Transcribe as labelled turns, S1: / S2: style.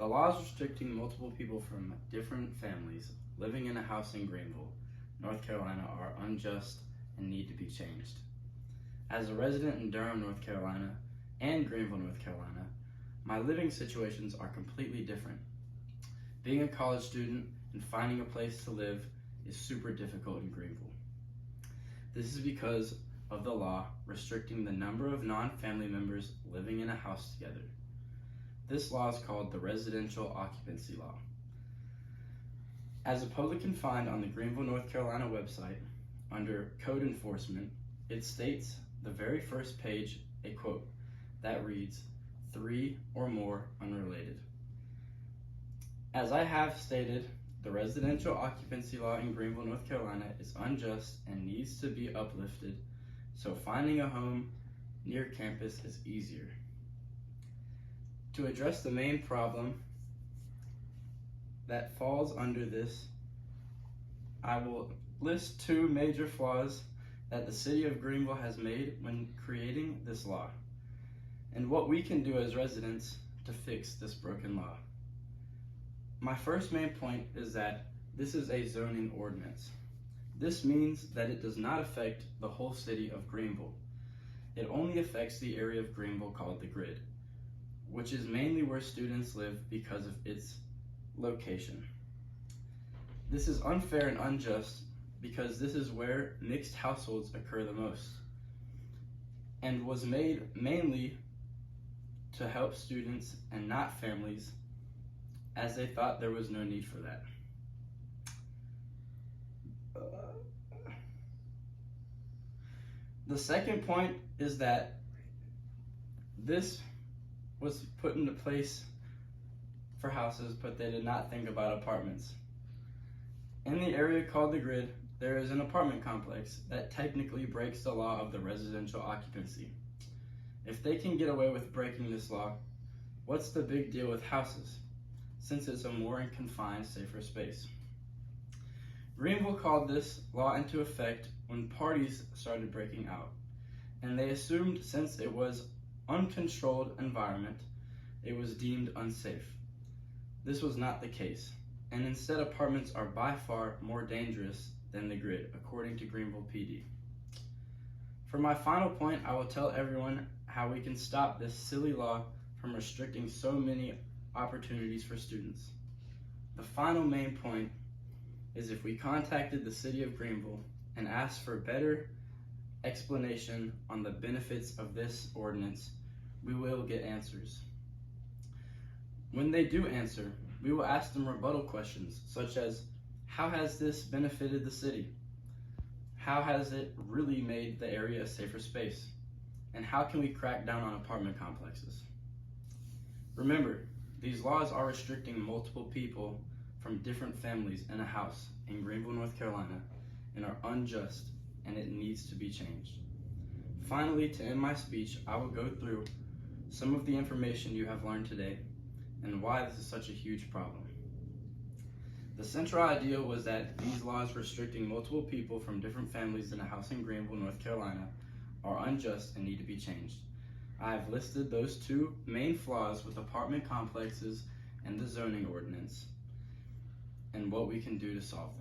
S1: The laws restricting multiple people from different families living in a house in Greenville, North Carolina are unjust and need to be changed. As a resident in Durham, North Carolina, and Greenville, North Carolina, my living situations are completely different. Being a college student and finding a place to live is super difficult in Greenville. This is because of the law restricting the number of non-family members living in a house together. This law is called the Residential Occupancy Law. As a public can find on the Greenville, North Carolina website, under Code Enforcement, it states the very first page a quote that reads, 3 or more unrelated. As I have stated, the residential occupancy law in Greenville, North Carolina is unjust and needs to be uplifted, so finding a home near campus is easier. To address the main problem that falls under this, I will list 2 major flaws that the city of Greenville has made when creating this law, and what we can do as residents to fix this broken law. My first main point is that this is a zoning ordinance. This means that it does not affect the whole city of Greenville. It only affects the area of Greenville called the grid, which is mainly where students live because of its location. This is unfair and unjust because this is where mixed households occur the most, and was made mainly to help students and not families, as they thought there was no need for that. The second point is that this was put into place for houses, but they did not think about apartments. In the area called the grid, there is an apartment complex that technically breaks the law of the residential occupancy. If they can get away with breaking this law, what's the big deal with houses, since it's a more confined, safer space? Greenville called this law into effect when parties started breaking out, and they assumed since it was uncontrolled environment, it was deemed unsafe. This was not the case, and instead apartments are by far more dangerous than the grid, according to Greenville PD. For my final point, I will tell everyone how we can stop this silly law from restricting so many opportunities for students. The final main point is if we contacted the city of Greenville and asked for better explanation on the benefits of this ordinance, we will get answers. When they do answer, we will ask them rebuttal questions such as, how has this benefited the city? How has it really made the area a safer space? And how can we crack down on apartment complexes? Remember, these laws are restricting multiple people from different families in a house in Greenville, North Carolina, and are unjust, and it needs to be changed. Finally, to end my speech, I will go through some of the information you have learned today and why this is such a huge problem. The central idea was that these laws restricting multiple people from different families in a house in Greenville, North Carolina, are unjust and need to be changed. I have listed those 2 main flaws with apartment complexes and the zoning ordinance, and what we can do to solve them.